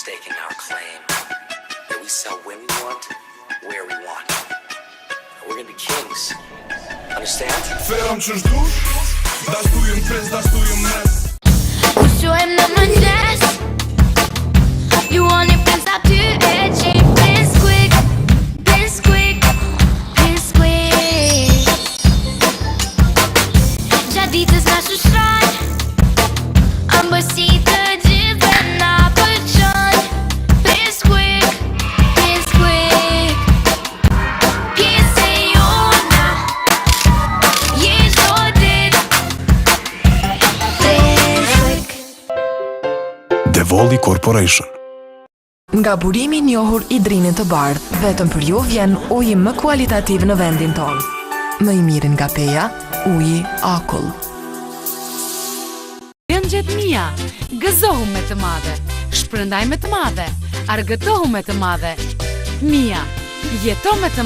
staking our claim that we sell when we want, where we want. We're gonna be kings. Understand? Feram që shdush, dashtujem pres, dashtujem mes. Ushojmë në mëngjes. You want it from stop to edge. Bisquick, bisquick, bisquick. Gjatë ditës na shoshron, ëmbëlsi të gjithëve na pëlqen. Bisquick, bisquick. Pjesë e jona, je çdo ditë. Bisquick. Devoli Corporation. Nga burimi i njohur i drinit të bardh, vetëm për ju vjen uji më kualitativ në vendin tonë. Më i miri nga peja, uji Akull. Gëngjet mia, gëzohu me të madhe, shprëndaj me të madhe, argëtohu me të madhe. Mia, jeto me të madhe.